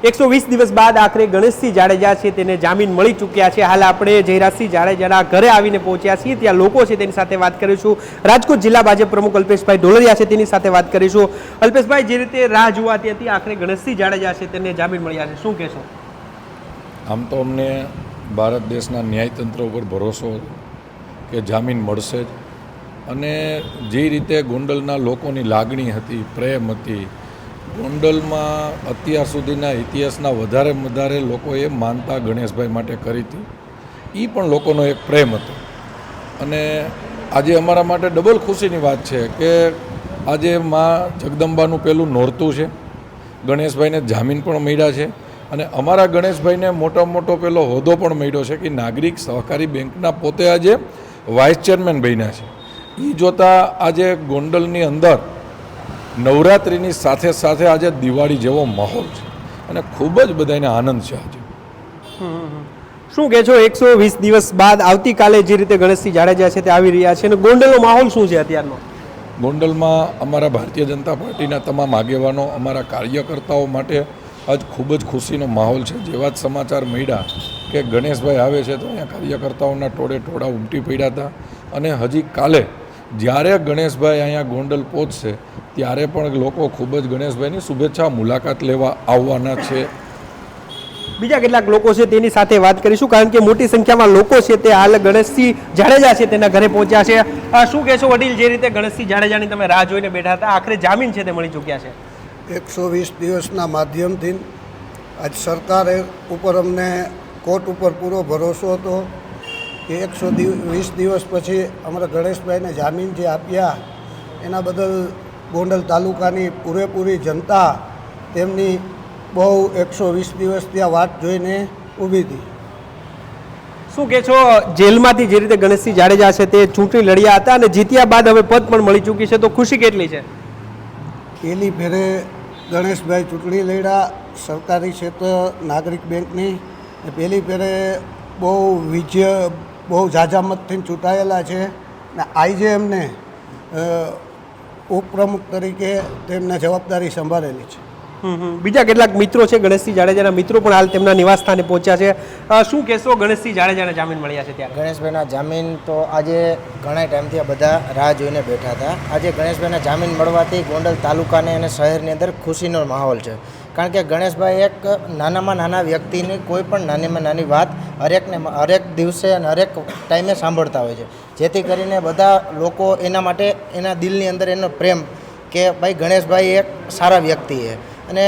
120 દિવસ બાદ આખરે ગણેશસિંહ જાડેજા છે તેને જામીન મળી ચૂક્યા છે। હાલ આપણે જયરાજસિંહ જાડેજાના ઘરે આવીને પહોંચ્યા છીએ। ત્યાં લોકો છે તેની સાથે વાત કરીશું। રાજકોટ જિલ્લા ભાજપ પ્રમુખ અલ્પેશભાઈ ઢોલરિયા છે તેની સાથે વાત કરીશું। અલ્પેશભાઈ, જે રીતે રાહ જોવાતી હતી આખરે ગણેશસિંહ જાડેજા છે તેને જામીન મળ્યા છે, શું કહેશો? આમ તો અમને ભારત દેશના ન્યાયતંત્ર ઉપર ભરોસો કે જામીન મળશે જ, અને જે રીતે ગોંડલના લોકોની લાગણી હતી, પ્રેમ હતી, ગોંડલમાં અત્યાર સુધીના ઇતિહાસના વધારે લોકોએ માનતા ગણેશભાઈ માટે કરી હતી, એ પણ લોકોનો એક પ્રેમ હતો। અને આજે અમારા માટે ડબલ ખુશીની વાત છે કે આજે માં જગદંબાનું પેલું નોરતું છે, ગણેશભાઈને જામીન પણ મળ્યા છે, અને અમારા ગણેશભાઈને મોટો પેલો હોદ્દો પણ મળ્યો છે કે નાગરિક સહકારી બેંકના પોતે આજે વાઇસ ચેરમેન બન્યા છે। એ જોતાં આજે ગોંડલની અંદર નવરાત્રિની સાથે આજે દિવાળી જેવો માહોલ છે અને ખૂબ જ બધાને આનંદ છે। આજે શું કહે છો, 120 દિવસ બાદ આવતીકાલે જે રીતે ગણેશસિંહ જાડેજા છે તે આવી રહ્યા છે અને ગોંડલનો માહોલ શું છે અત્યારનો? ગોંડલમાં અમારા ભારતીય જનતા પાર્ટીના તમામ આગેવાનો, અમારા કાર્યકર્તાઓ માટે આજ ખૂબ જ ખુશીનો માહોલ છે। જેવા જ સમાચાર મળ્યા કે ગણેશભાઈ આવે છે તો અહીંયા કાર્યકર્તાઓના ટોળા ઉમટી પડ્યા હતા, અને હજી કાલે જ્યારે ગણેશભાઈ અહીંયા ગોંડલ પહોંચશે ત્યારે પણ લોકો ખૂબ જ ગણેશભાઈની શુભેચ્છા મુલાકાત લેવા આવવાના છે। બીજા કેટલાક લોકો છે તેની સાથે વાત કરીશું, કારણ કે મોટી સંખ્યામાં લોકો છે તે હાલ ગણેશસિંહ જાડેજા છે તેના ઘરે પહોંચ્યા છે। શું કહેશો વડીલ, જે રીતે ગણેશસિંહ જાડેજાની તમે રાહ જોઈને બેઠા હતા, આખરે જામીન છે તે મળી ચૂક્યા છે? 120 દિવસના માધ્યમથી આજ સરકાર ઉપર અમને કોર્ટ ઉપર પૂરો ભરોસો હતો કે 120 દિવસ પછી અમારા ગણેશભાઈને જામીન જે આપ્યા એના બદલ ગોંડલ તાલુકાની પૂરેપૂરી જનતા તેમની બહુ 120 દિવસ ત્યાં વાટ જોઈને ઊભી હતી। શું કહે છો, જેલમાંથી જે રીતે ગણેશસિંહ જાડેજા છે તે ચૂંટણી લડ્યા હતા અને જીત્યા બાદ હવે પદ પણ મળી ચૂકી છે, તો ખુશી કેટલી છે? પહેલી ફેરે ગણેશભાઈ ચૂંટણી લડ્યા સરકારી ક્ષેત્ર નાગરિક બેંકની, પહેલી ફેરે બહુ ઝાઝા મતથી ચૂંટાયેલા છે, ને આજે એમને ઉપપ્રમુખ તરીકે તેમને જવાબદારી સંભાળેલી છે। બીજા કેટલાક મિત્રો છે, ગણેશસિંહ જાડેજાના મિત્રો પણ હાલ તેમના નિવાસ સ્થાને પહોંચ્યા છે। શું કહેશો, ગણેશસિંહ જાડેજાને જામીન મળ્યા છે ત્યારે? ગણેશભાઈના જામીન તો આજે ઘણા ટાઈમથી બધા રાહ જોઈને બેઠા હતા। આજે ગણેશભાઈના જામીન મળવાથી ગોંડલ તાલુકાને અને શહેરની અંદર ખુશીનો માહોલ છે, કારણ કે ગણેશભાઈ એક નાનામાં નાના વ્યક્તિની કોઈ પણ નાનીમાં નાની વાત હરેક દિવસે અને હરેક ટાઈમે સાંભળતા હોય છે, જેથી કરીને બધા લોકો એના માટે એના દિલની અંદર એનો પ્રેમ કે ભાઈ ગણેશભાઈ એક સારા વ્યક્તિ છે, અને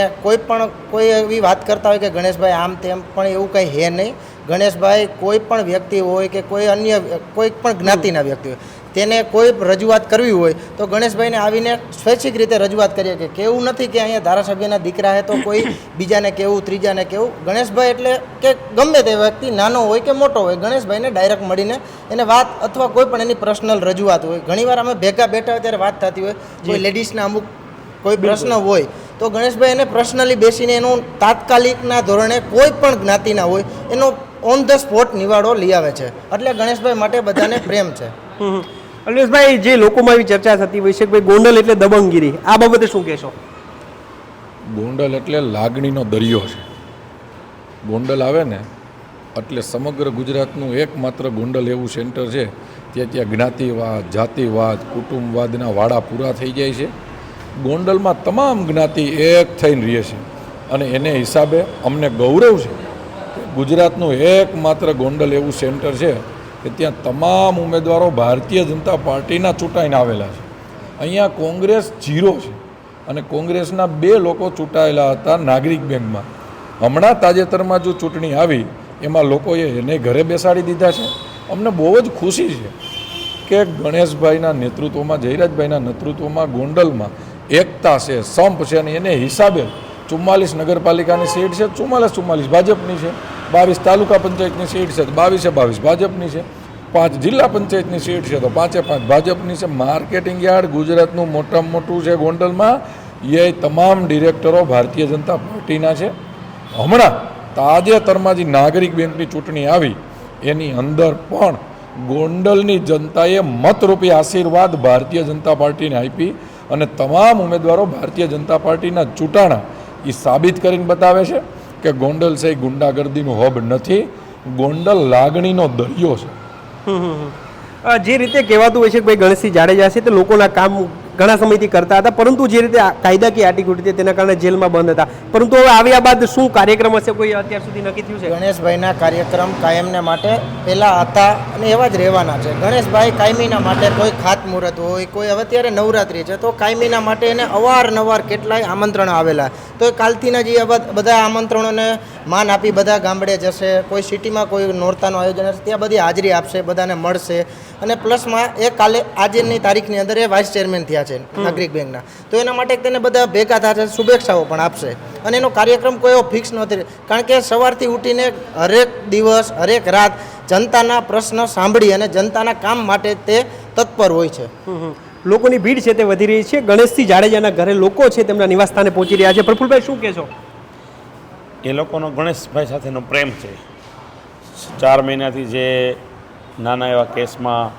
કોઈ એવી વાત કરતા હોય કે ગણેશભાઈ આમ તેમ, પણ એવું કંઈ હે નહીં। ગણેશભાઈ કોઈ પણ વ્યક્તિ હોય કે કોઈ પણ જ્ઞાતિના વ્યક્તિ હોય, તેને કોઈ રજૂઆત કરવી હોય તો ગણેશભાઈને આવીને સ્વૈચ્છિક રીતે રજૂઆત કરીએ કે કેવું નથી કે અહીંયા ધારાસભ્યના દીકરા હે તો કોઈ બીજાને કેવું, ત્રીજાને કેવું। ગણેશભાઈ એટલે કે ગમે તે વ્યક્તિ નાનો હોય કે મોટો હોય, ગણેશભાઈને ડાયરેક્ટ મળીને એને વાત અથવા કોઈ પણ એની પર્સનલ રજૂઆત હોય, ઘણીવાર અમે ભેગા બેઠા હોય ત્યારે વાત થતી હોય, કોઈ લેડીઝના અમુક કોઈ પ્રશ્ન હોય તો ગણેશભાઈ એને પર્સનલી બેસીને એનું તાત્કાલિકના ધોરણે કોઈ પણ જ્ઞાતિના હોય એનો ઓન ધ સ્પોટ નિવાડો લઈ આવે છે, એટલે ગણેશભાઈ માટે બધાને પ્રેમ છે। અલ્પેશભાઈ, જે લોકોમાં એવી ચર્ચા થતી હોય છે કે ભાઈ ગોંડલ એટલે દબંગગીરી, આ બાબતે શું કહેશો? ગોંડલ એટલે લાગણીનો દરિયો છે। ગોંડલ આવે ને એટલે સમગ્ર ગુજરાતનું એકમાત્ર ગોંડલ એવું સેન્ટર છે ત્યાં જ્ઞાતિવાદ, જાતિવાદ, કુટુંબવાદના વાડા પૂરા થઈ જાય છે। ગોંડલમાં તમામ જ્ઞાતિ એક થઈને રહે છે, અને એને હિસાબે અમને ગૌરવ છે કે ગુજરાતનું એકમાત્ર ગોંડલ એવું સેન્ટર છે કે ત્યાં તમામ ઉમેદવારો ભારતીય જનતા પાર્ટીના ચૂંટાઈને આવેલા છે। અહીંયા કોંગ્રેસ 0 છે, અને કોંગ્રેસના 2 લોકો ચૂંટાયેલા હતા નાગરિક બેંકમાં। હમણાં તાજેતરમાં જો ચૂંટણી આવી એમાં લોકોએ એને ઘરે બેસાડી દીધા છે। અમને બહુ જ ખુશી છે કે ગણેશભાઈના નેતૃત્વમાં, જયરાજભાઈના નેતૃત્વમાં ગોંડલમાં એકતા છે, સંપ છે, અને એને હિસાબે 44 નગરપાલિકાની સીટ છે, 44 ભાજપની છે, 22 તાલુકા પંચાયતની સીટ છે, 22 ભાજપની છે, 5 જિલ્લા પંચાયતની સીટ છે તો 5 ભાજપની છે। માર્કેટિંગ યાર્ડ ગુજરાતનું મોટામાં મોટું છે ગોંડલમાં, એ તમામ ડિરેક્ટરો ભારતીય જનતા પાર્ટીના છે। હમણાં તાજેતરમાં જે નાગરિક બેંકની ચૂંટણી આવી એની અંદર પણ ગોંડલની જનતાએ મતરૂપી આશીર્વાદ ભારતીય જનતા પાર્ટીને આપી, અને તમામ ઉમેદવારો ભારતીય જનતા પાર્ટીના ચૂંટાણા એ સાબિત કરીને બતાવે છે। કે ગોંડલ છે એ ગુંડાગર્દીનું હબ નથી, ગોંડલ લાગણીનો દરિયો છે. જે રીતે કહેવાતું હોય છે કે ભાઈ ગણેશસિંહ જાડેજા છે તે લોકોના કામ ઘણા સમયથી કરતા હતા, પરંતુ જે રીતે કાયદાકીય આટીઘૂટી તેના કારણે જેલમાં બંધ હતા, પરંતુ હવે આવ્યા બાદ શું કાર્યક્રમ હશે કોઈ અત્યાર સુધી નક્કી થયું છે? ગણેશભાઈના કાર્યક્રમ કાયમને માટે પહેલાં હતા અને એવા જ રહેવાના છે. ગણેશભાઈ કાયમીના માટે કોઈ ખાતમુહૂર્ત હોય, કોઈ હવે અત્યારે નવરાત્રિ છે તો કાયમીના માટે એને અવારનવાર કેટલાય આમંત્રણો આવેલા, તો એ કાલથીના જે બધા આમંત્રણોને માન આપી બધા ગામડે જશે, કોઈ સિટીમાં કોઈ નોરતાનું આયોજન હશે ત્યાં બધી હાજરી આપશે, બધાને મળશે. અને પ્લસમાં એ કાલે આજની તારીખની અંદર એ વાઇસ ચેરમેન થયા છે નાગરિક બેંકના, તો એના માટે તેને બધા ભેગા થશે, શુભેચ્છાઓ પણ આપશે. અને એનો કાર્યક્રમ કોઈ એવો ફિક્સ નથી, કારણ કે સવારથી ઉઠીને હરેક દિવસ હરેક રાત જનતાના પ્રશ્ન સાંભળી અને જનતાના કામ માટે તે તત્પર હોય છે. લોકોની ભીડ છે તે વધી રહી છે. ગણેશસિંહ જાડેજાના ઘરે લોકો છે તેમના નિવાસસ્થાને પહોંચી રહ્યા છે. પ્રફુલભાઈ શું કહેશો? એ લોકોનો ગણેશભાઈ સાથેનો પ્રેમ છે. 4 મહિનાથી જે નાના એવા કેસમાં,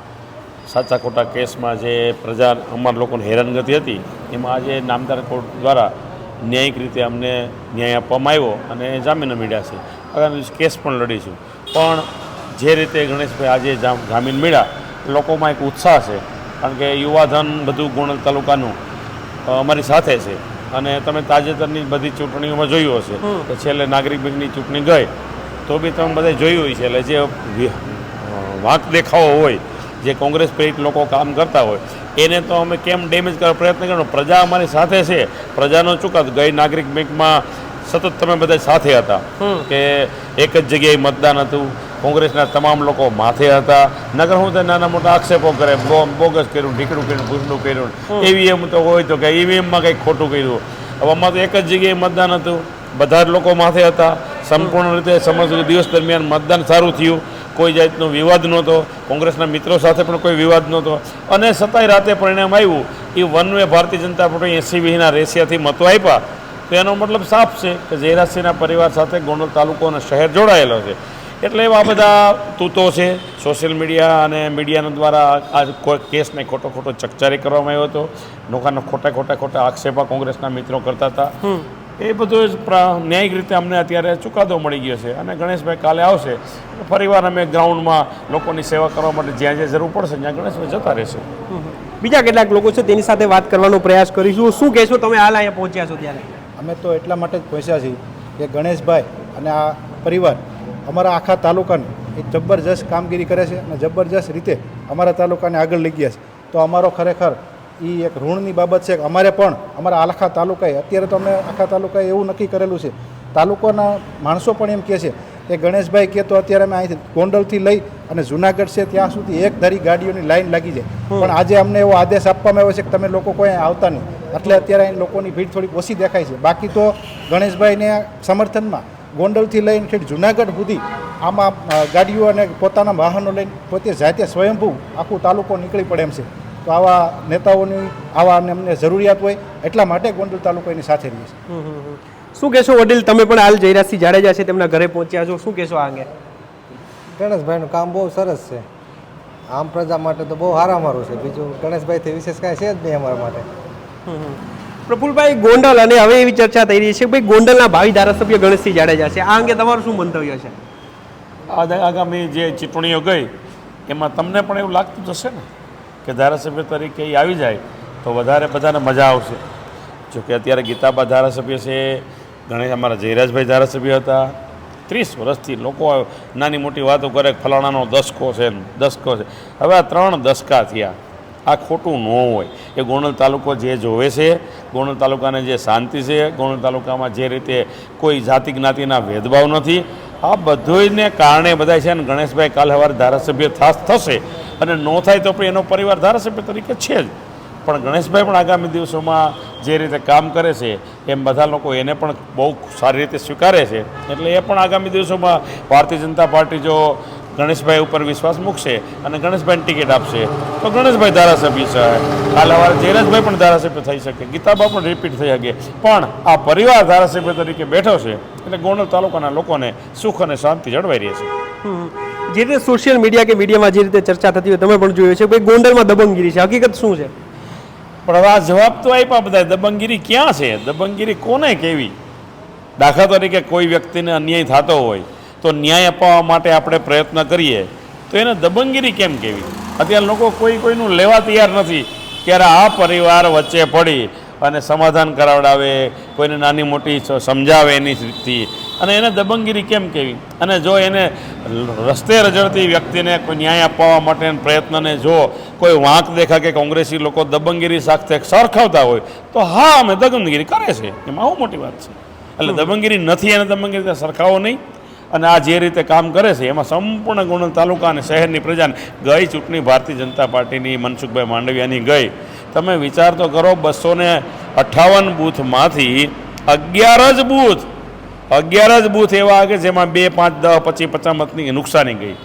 સાચા ખોટા કેસમાં જે પ્રજા અમારા લોકોને હેરાનગતિ હતી, એમાં આજે નામદાર કોર્ટ દ્વારા ન્યાયિક રીતે અમને ન્યાય આપવામાં આવ્યો અને જામીન મળ્યા છે. આગામી કેસ પણ લડીશું. પણ જે રીતે ગણેશભાઈ આજે જામીન મળ્યા, લોકોમાં એક ઉત્સાહ છે, કારણ કે યુવાધન બધું ગોંડલ તાલુકાનું અમારી સાથે છે. અને તમે તાજેતરની બધી ચૂંટણીઓમાં જોયું હશે કે છેલ્લે નાગરિક બેંકની ચૂંટણી ગઈ તો બી તમે બધા જોયું હોય છે. એટલે જે વાંક દેખાવો હોય, જે કોંગ્રેસ પ્રેરિત લોકો કામ કરતા હોય, એને તો અમે કેમ ડેમેજ કરવા પ્રયત્ન કરવાનો. પ્રજા અમારી સાથે છે, પ્રજાનો ચુકાદો. ગઈ નાગરિક બેંકમાં સતત તમે બધા સાથે હતા કે એક જ જગ્યાએ મતદાન હતું, કોંગ્રેસના તમામ લોકો માથે હતા. નગર હું તો નાના મોટા આક્ષેપો કરે, બોગસ કર્યું, ઢીકડું કર્યું, ભૂસડું કર્યું, ઈવીએમ તો હોય તો કે ઈવીએમમાં કંઈક ખોટું કર્યું. હવે આમાં તો એક જ જગ્યાએ મતદાન હતું, બધા જ લોકો માથે હતા. સંપૂર્ણ રીતે સમગ્ર દિવસ દરમિયાન મતદાન સારું થયું, કોઈ જાતનો વિવાદ નહોતો, કોંગ્રેસના મિત્રો સાથે પણ કોઈ વિવાદ નહોતો. અને છતાંય રાતે પરિણામ આવ્યું એ one way Bharatiya Janata party 80-20ના રેશિયાથી મતો આપ્યા. તો એનો મતલબ સાફ છે કે જયરાજસિંહના પરિવાર સાથે ગોંડલ તાલુકો અને શહેર જોડાયેલો છે. એટલે એવા બધા તૂતો છે. સોશિયલ મીડિયા અને મીડિયાના દ્વારા આ કોઈ કેસને ખોટો ચકચારી કરવામાં આવ્યો હતો. લોકોના ખોટા આક્ષેપા કોંગ્રેસના મિત્રો કરતા હતા. એ બધું જ ન્યાયિક રીતે અમને અત્યારે ચુકાદો મળી ગયો છે. અને ગણેશભાઈ કાલે આવશે, ફરીવાર અમે ગ્રાઉન્ડમાં લોકોની સેવા કરવા માટે જ્યાં જ્યાં જરૂર પડશે ત્યાં ગણેશભાઈ જતા રહેશે. બીજા કેટલાક લોકો છે તેની સાથે વાત કરવાનો પ્રયાસ કરીશું. શું કહેશો તમે હાલ અહીંયા પહોંચ્યા છો ત્યારે? અમે તો એટલા માટે જ પહોંચ્યા છીએ કે ગણેશભાઈ અને આ પરિવાર અમારા આખા તાલુકાને એક જબરજસ્ત કામગીરી કરે છે અને જબરજસ્ત રીતે અમારા તાલુકાને આગળ લઈ ગયા છે. તો અમારો ખરેખર એ એક ઋણની બાબત છે કે અમારે પણ અમારા આખા તાલુકાએ, અત્યારે તો અમે આખા તાલુકાએ એવું નક્કી કરેલું છે, તાલુકાના માણસો પણ એમ કહે છે કે ગણેશભાઈ કહે તો અત્યારે અમે અહીંથી ગોંડલથી લઈ અને જુનાગઢ છે ત્યાં સુધી એક ધારી ગાડીઓની લાઈન લાગી જાય. પણ આજે અમને એવો આદેશ આપવામાં આવ્યો છે કે તમે લોકો કોઈ આવતા નહીં, એટલે અત્યારે અહીં લોકોની ભીડ થોડી ઓછી દેખાય છે. બાકી તો ગણેશભાઈને સમર્થનમાં ગોંડલથી લઈને ઠેઠ જુનાગઢ સુધી આમાં ગાડીઓ અને પોતાના વાહનો લઈને પોતે જાતે સ્વયંભૂ આખું તાલુકો નીકળી પડે એમ છે. તો આવા નેતાઓની અમને જરૂરિયાત હોય એટલા માટે ગોંડલ તાલુકો એની સાથે રહીએ છીએ. શું કહેશો વડીલ? તમે પણ હાલ જયરાજસિંહ જાડેજા છે તેમના ઘરે પહોંચ્યા છો, શું કહેશો આ અંગે? ગણેશભાઈનું કામ બહુ સરસ છે. આમ પ્રજા માટે તો બહુ સારું છે. બીજું ગણેશભાઈથી વિશેષ કાંઈ છે જ નહીં અમારા માટે. પ્રફુલભાઈ, ગોંડલ અને હવે એવી ચર્ચા થઈ રહી છે કે ભાઈ ગોંડલના ભાવિ ધારાસભ્ય ગણેશસિંહ જાડેજા છે, આ અંગે તમારું શું મંતવ્ય છે? આગામી જે ચૂંટણીઓ ગઈ એમાં તમને પણ એવું લાગતું જશે ને કે ધારાસભ્ય તરીકે એ આવી જાય તો વધારે બધાને મજા આવશે. જોકે અત્યારે ગીતાબા ધારાસભ્ય છે, ગણેશ અમારા જયરાજભાઈ ધારાસભ્ય હતા. 30 વર્ષથી લોકો નાની મોટી વાતો કરે, ફલાણાનો દસકો છે. હવે આ 3 દસકા થયા. આ ખોટું ન હોય. એ ગોંડલ તાલુકો જે જોવે છે, ગોંડલ તાલુકાને જે શાંતિ છે, ગોંડલ તાલુકામાં જે રીતે કોઈ જાતિ જ્ઞાતિના ભેદભાવ નથી, આ બધુંને કારણે બધા છે ને ગણેશભાઈ કાલે સવારે ધારાસભ્ય થશે. અને ન થાય તો પણ એનો પરિવાર ધારાસભ્ય તરીકે છે જ. પણ ગણેશભાઈ પણ આગામી દિવસોમાં જે રીતે કામ કરે છે એમ બધા લોકો એને પણ બહુ સારી રીતે સ્વીકારે છે. એટલે એ પણ આગામી દિવસોમાં ભારતીય જનતા પાર્ટી જો ગણેશભાઈ ઉપર વિશ્વાસ મૂકશે અને ગણેશભાઈને ટિકિટ આપશે તો ગણેશભાઈ ધારાસભ્ય છે. કાલે સવારે જયરાજભાઈ પણ ધારાસભ્ય થઈ શકે, ગીતાબા પણ રિપીટ થઈ શકે. પણ આ પરિવાર ધારાસભ્ય તરીકે બેઠો છે એટલે ગોંડલ તાલુકાના લોકોને સુખ અને શાંતિ જળવાઈ રહી છે. જે રીતે સોશિયલ મીડિયા કે મીડિયામાં જે રીતે ચર્ચા થતી હોય તમે પણ જોયું છે ભાઈ ગોંડલમાં દબંગગીરી છે, હકીકત શું છે? પણ હવે આ જવાબ તો આપ્યા બધા. દબંગગીરી ક્યાં છે? દબંગગીરી કોને કેવી? દાખલા તરીકે કોઈ વ્યક્તિને અન્યાય થતો હોય તો ન્યાય અપાવવા માટે આપણે પ્રયત્ન કરીએ તો એને દબંગગીરી કેમ કહેવી? અત્યારે લોકો કોઈનું લેવા તૈયાર નથી. ત્યારે આ પરિવાર વચ્ચે પડી અને સમાધાન કરાવડાવે, કોઈને નાની મોટી સમજાવે એની રીતથી, અને એને દબંગગીરી કેમ કહેવી? અને જો એને રસ્તે રજડતી વ્યક્તિને કોઈ ન્યાય અપાવવા માટેના પ્રયત્નને જો કોઈ વાંક દેખા કે કોંગ્રેસી લોકો દબંગગીરી સાથે સરખાવતા હોય તો હા, અમે દબંગગીરી કરે છે, એમાં બહુ મોટી વાત છે. એટલે દબંગગીરી નથી અને દબંગગીરી સરખાવો નહીં. અને આ જે રીતે કામ કરે છે એમાં સંપૂર્ણ ગોંડલ તાલુકા અને શહેરની પ્રજાને ગઈ ચૂંટણી ભારતીય જનતા પાર્ટીની મનસુખભાઈ માંડવિયાની ગઈ. તમે વિચાર તો કરો, 258 બૂથમાંથી 11 જ બૂથ એવા કે જેમાં 2, 5, 10, 25, 50 મતની નુકસાની ગઈ.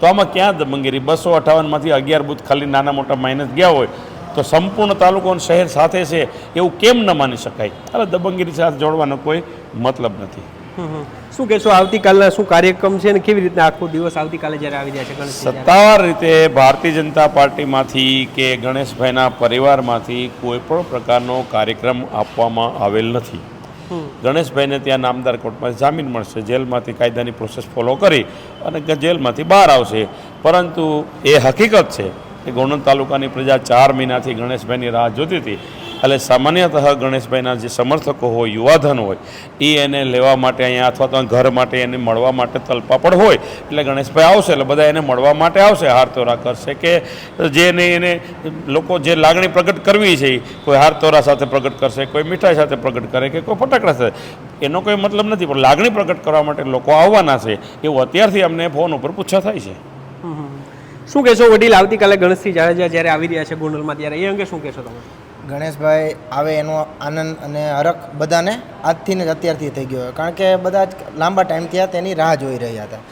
તો આમાં ક્યાં દબંગગીરી? 258માંથી 11 બૂથ ખાલી નાના મોટા માઇનસ ગયા હોય તો સંપૂર્ણ તાલુકો અને શહેર સાથે છે એવું કેમ ન માની શકાય? એટલે દબંગગીરી સાથે જોડવાનો કોઈ મતલબ નથી. શું કહેશો, આવતીકાલના શું કાર્યક્રમ છે અને કેવી રીતના આખો દિવસ આવતીકાલે જ્યારે આવી રહ્યા છે ગણેશજી? સત્તાવાર રીતે ભારતીય જનતા પાર્ટીમાંથી કે ગણેશભાઈના પરિવારમાંથી કોઈ પણ પ્રકારનો કાર્યક્રમ આપવામાં આવેલ નથી. ગણેશભાઈને ત્યાં નામદાર કોર્ટમાંથી જામીન મળશે, જેલમાંથી કાયદાની પ્રોસેસ ફોલો કરી અને જેલમાંથી બહાર આવશે. પરંતુ એ હકીકત છે કે ગોંડલ તાલુકાની પ્રજા 4 મહિનાથી ગણેશભાઈની રાહ જોતી હતી. એટલે સામાન્યતઃ ગણેશભાઈના જે સમર્થકો હોય, યુવાધન હોય, એ એને લેવા માટે અહીંયા અથવા તો ઘર માટે એને મળવા માટે તલપાપડ હોય. એટલે ગણેશભાઈ આવશે એટલે બધા એને મળવા માટે આવશે, હારતોરા કરશે કે જેને એને લોકો જે લાગણી પ્રગટ કરવી છે કોઈ હારતોરા સાથે પ્રગટ કરશે, કોઈ મીઠાઈ સાથે પ્રગટ કરે કે કોઈ ફટાકડા સાથે, એનો કોઈ મતલબ નથી. પણ લાગણી પ્રગટ કરવા માટે લોકો આવવાના છે એવું અત્યારથી અમને ફોન ઉપર પૂછા થાય છે. શું કહેશો વડીલ, આવતીકાલે ગણેશસિંહ જાડેજા જ્યારે આવી રહ્યા છે ગોંડલમાં ત્યારે એ અંગે શું કહેશો તમે? ગણેશભાઈ આવે એનો આનંદ અને હરખ બધાને આજથી ને અત્યારથી થઈ ગયો. કારણ કે બધા જ લાંબા ટાઈમથી તેની રાહ જોઈ રહ્યા હતા.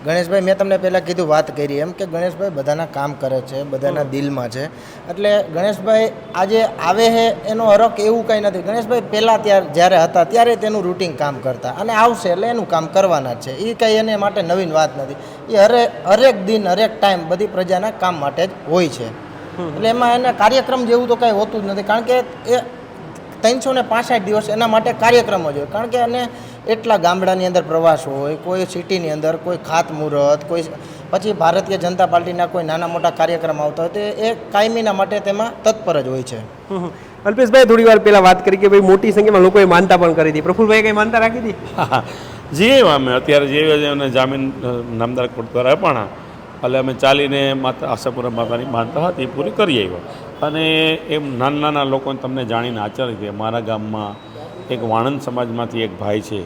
ગણેશભાઈ, મેં તમને પહેલાં કીધું, વાત કરી એમ કે ગણેશભાઈ બધાના કામ કરે છે, બધાના દિલમાં છે. એટલે ગણેશભાઈ આજે આવે છે એનો હરખ એવું કંઈ નથી. ગણેશભાઈ પહેલાં જ્યારે હતા ત્યારે તેનું રૂટિન કામ કરતા અને આવશે એટલે એનું કામ કરવાના જ છે. એ કંઈ એને માટે નવીન વાત નથી. એ હરેક દિન હરેક ટાઈમ બધી પ્રજાના કામ માટે જ હોય છે. એટલે એમાં એને કાર્યક્રમ જેવું તો કાંઈ હોતું જ નથી. કારણ કે એ 365 દિવસ એના માટે કાર્યક્રમ જ હોય. કારણ કે એને એટલા ગામડાની અંદર પ્રવાસ હોય, કોઈ સિટીની અંદર કોઈ ખાતમુહૂર્ત, કોઈ પછી ભારતીય જનતા પાર્ટીના કોઈ નાના મોટા કાર્યક્રમ આવતા હોય તો એ કાયમીના માટે તેમાં તત્પર જ હોય છે. અલ્પેશભાઈ થોડી વાર પહેલા વાત કરી કે ભાઈ મોટી સંખ્યામાં લોકોએ માનતા પણ કરી હતી. પ્રફુલભાઈ કંઈ માનતા રાખી હતી? જે અમે અત્યારે જે જામીન નામદાર કોર્ટ દ્વારા આપ્યા એટલે અમે ચાલીને માતા આશાપુરા માતાની માનતા હતી પૂરી કરી આવ્યા. અને એમ નાના લોકોને તમને જાણીને આશ્ચર્ય છે. મારા ગામમાં એક વાણંદ સમાજમાંથી એક ભાઈ છે,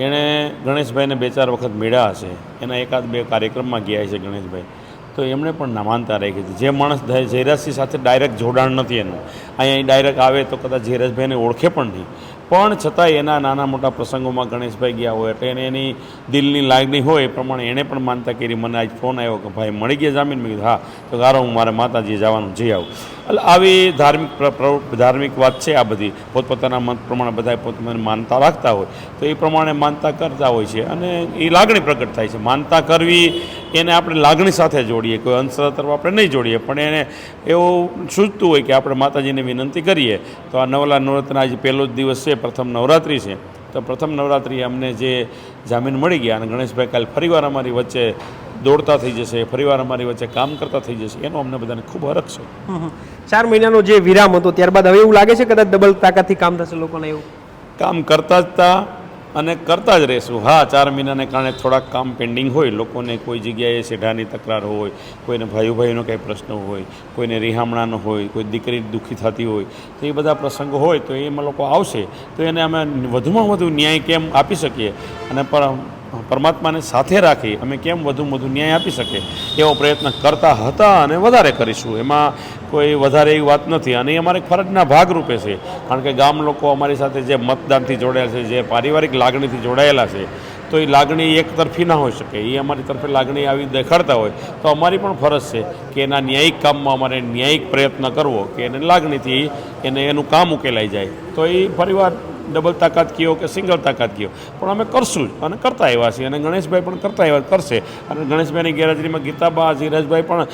એણે ગણેશભાઈને 2-4 વખત મળ્યા હશે, એના 1-2 કાર્યક્રમમાં ગયા છે ગણેશભાઈ, તો એમણે પણ માનતા રાખી હતી. જે માણસ જયરાજસિંહ સાથે ડાયરેક્ટ જોડાણ નથી એનું, અહીંયા ડાયરેક્ટ આવે તો કદાચ જયરાજભાઈને ઓળખે પણ નહીં, પણ છતાંય એના નાના મોટા પ્રસંગોમાં ગણેશભાઈ ગયા હોય એટલે એને એની દિલની લાગણી હોય એ પ્રમાણે એણે પણ માનતા કરી. મને આજ ફોન આવ્યો કે ભાઈ મળી ગયા જામીન. મેં કીધું હા, તો ગારો હું મારે માતાજી જવાનું જઈ આવું. એટલે આવી ધાર્મિક વાત છે. આ બધી પોતપોતાના મત પ્રમાણે બધા પોતાની માનતા રાખતા હોય તો એ પ્રમાણે માનતા કરતા હોય છે અને એ લાગણી પ્રગટ થાય છે. માનતા કરવી એને આપણે લાગણી સાથે જોડીએ, કોઈ અંધશ્રદ્ધા તરફ આપણે નહીં જોડીએ, પણ એને એવું સૂચતું હોય કે આપણે માતાજીને વિનંતી કરીએ. તો આ નવલા નવરાત્રિના આજે પહેલો જ દિવસ છે, પ્રથમ નવરાત્રિ છે, તો પ્રથમ નવરાત્રિએ અમને જે જામીન મળી ગયા અને ગણેશભાઈ કાલે ફરીવાર અમારી વચ્ચે દોડતા થઈ જશે, ફરીવાર અમારી વચ્ચે કામ કરતા થઈ જશે, એનો અમને બધાને ખૂબ હરખ છે. 4 મહિનાનો જે વિરામ હતો ત્યારબાદ હવે એવું લાગે છે કદાચ ડબલ તાકાતથી કામ થશે લોકોને? એવું કામ કરતા જ હતા અને કરતા જ રહેશું. હા, 4 મહિનાને કારણે થોડાક કામ પેન્ડિંગ હોય. લોકોને કોઈ જગ્યાએ સેઢાની તકરાર હોય, કોઈને ભાઈનો કંઈ પ્રશ્ન હોય, કોઈને રિહામણાનો હોય, કોઈ દીકરી દુઃખી થતી હોય, તો એ બધા પ્રસંગો હોય તો એમાં લોકો આવશે તો એને અમે વધુમાં વધુ ન્યાય કેમ આપી શકીએ અને પરમાત્માને સાથે રાખી અમે કેમ વધુમાં વધુ ન્યાય આપી શકીએ એવો પ્રયત્ન કરતા હતા અને વધારે કરીશું. એમાં કોઈ વધારે એવી વાત નથી અને એ અમારે ફરજના ભાગરૂપે છે. કારણ કે ગામ લોકો અમારી સાથે જે મતદાનથી જોડાયેલા છે, જે પારિવારિક લાગણીથી જોડાયેલા છે, તો એ લાગણી એક તરફી ના હોઈ શકે. એ અમારી તરફે લાગણી આવી દેખાડતા હોય તો અમારી પણ ફરજ છે કે એના ન્યાયિક કામમાં અમારે ન્યાયિક પ્રયત્ન કરવો કે એને લાગણીથી એનું કામ ઉકેલાઈ જાય. તો એ પરિવાર ડબલ તાકાત કયો કે સિંગલ તાકાત કયો પણ અમે કરશું જ અને કરતા આવ્યા છીએ અને ગણેશભાઈ પણ કરતા આવ્યા કરશે. અને ગણેશભાઈની ગેરહાજરીમાં ગીતાબા ધીરજભાઈ પણ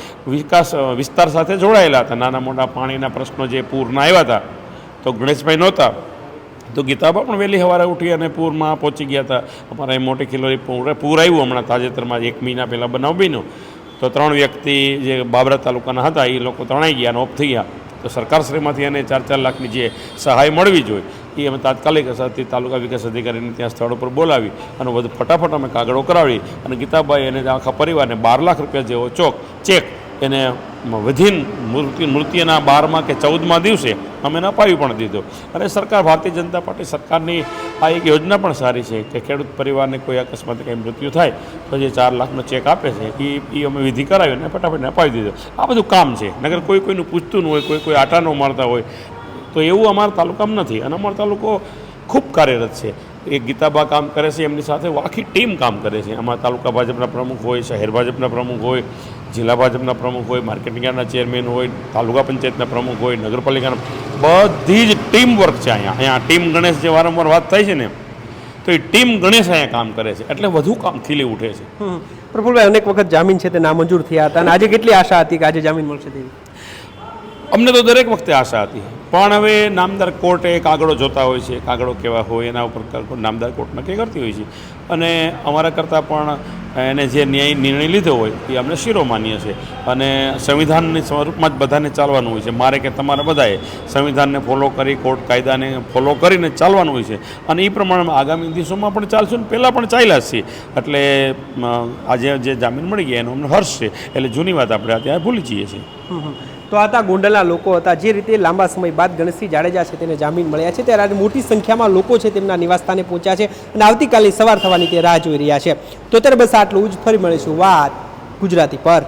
વિસ્તાર સાથે જોડાયેલા હતા. નાના મોટા પાણીના પ્રશ્નો જે પૂરના આવ્યા હતા તો ગણેશભાઈ નહોતા, તો ગીતાબા પણ વહેલી સવારે ઉઠી અને પૂરમાં પહોંચી ગયા હતા. અમારા અહીં મોટી ખીલોરી પૂર આવ્યું હમણાં તાજેતરમાં 1 મહિના પહેલાં બનાવ બન્યો, તો 3 વ્યક્તિ જે બાબરા તાલુકાના હતા એ લોકો તણાઈ ગયા અને ઓફ થઈ ગયા. તો સરકારશ્રીમાંથી એને 4-4 લાખની જે સહાય મળવી જોઈએ એ અમે તાત્કાલિક અસરથી તાલુકા વિકાસ અધિકારીને ત્યાં સ્થળ ઉપર બોલાવી અને બધું ફટાફટ અમે કાગળો કરાવી અને ગીતાબાઈ અને આખા પરિવારને 12 લાખ રૂપિયા જેવો ચેક એને વિધિન મૃત્યુના 12મા કે 14મા દિવસે અમે એને અપાવી પણ દીધો. અને સરકાર ભારતીય જનતા પાર્ટી સરકારની આ એક યોજના પણ સારી છે કે ખેડૂત પરિવારને કોઈ અકસ્માતે કંઈ મૃત્યુ થાય તો જે 4 લાખનો ચેક આપે છે એ અમે વિધિ કરાવી અને ફટાફટ અપાવી દીધો. આ બધું કામ છે. નગર કોઈનું પૂછતું ન હોય, કોઈ આટા ન મારતા હોય, તો એવું અમારા તાલુકામાં નથી. અને અમારો તાલુકો ખૂબ કાર્યરત છે. એ ગીતાબા કામ કરે છે, એમની સાથે આખી ટીમ કામ કરે છે. અમારા તાલુકા ભાજપના પ્રમુખ હોય, શહેર ભાજપના પ્રમુખ હોય, જિલ્લા ભાજપના પ્રમુખ હોય, માર્કેટિંગ યાર્ડના ચેરમેન હોય, તાલુકા પંચાયતના પ્રમુખ હોય, નગરપાલિકાના બધી જ ટીમ વર્ક છે અહીંયા ટીમ ગણેશ જે વારંવાર વાત થાય છે ને, તો એ ટીમ ગણેશ અહીંયા કામ કરે છે એટલે વધુ કામ ખીલી ઉઠે છે. પ્રફુલભાઈ, અનેક વખત જામીન છે તે નામંજૂર થયા હતા અને આજે કેટલી આશા હતી કે આજે જામીન મળશે તેવી? અમને તો દરેક વખતે આશા હતી, પણ હવે નામદાર કોર્ટે કાગળો જોતા હોય છે, કાગળો કેવા હોય એના ઉપર નામદાર કોર્ટ નક્કી કરતી હોય છે. અને અમારા કરતાં પણ એને જે ન્યાય નિર્ણય લીધો હોય એ અમને શિરો માન્ય છે. અને સંવિધાનની સ્વરૂપમાં જ બધાને ચાલવાનું હોય છે. મારે કે તમારે બધાએ સંવિધાનને ફોલો કરી, કોર્ટ કાયદાને ફોલો કરીને ચાલવાનું હોય છે. અને એ પ્રમાણે આગામી દિવસોમાં પણ ચાલશું ને પહેલાં પણ ચાલ્યા જ છીએ. એટલે આજે જે જામીન મળી ગયા એનો અમને હર્ષ છે. એટલે જૂની વાત આપણે અત્યારે ભૂલી જઈએ છીએ. તો આ હતા ગોંડલના લોકો હતા. જે રીતે લાંબા સમય બાદ ગણેશસિંહ જાડેજા છે તેને જામીન મળ્યા છે, ત્યારે આજે મોટી સંખ્યામાં લોકો છે તેમના નિવાસસ્થાને પહોંચ્યા છે અને આવતીકાલે સવાર થવાની તે રાહ જોઈ રહ્યા છે. તો ત્યારે બસ આટલું જ. ફરી મળીશું વાત ગુજરાતી પર.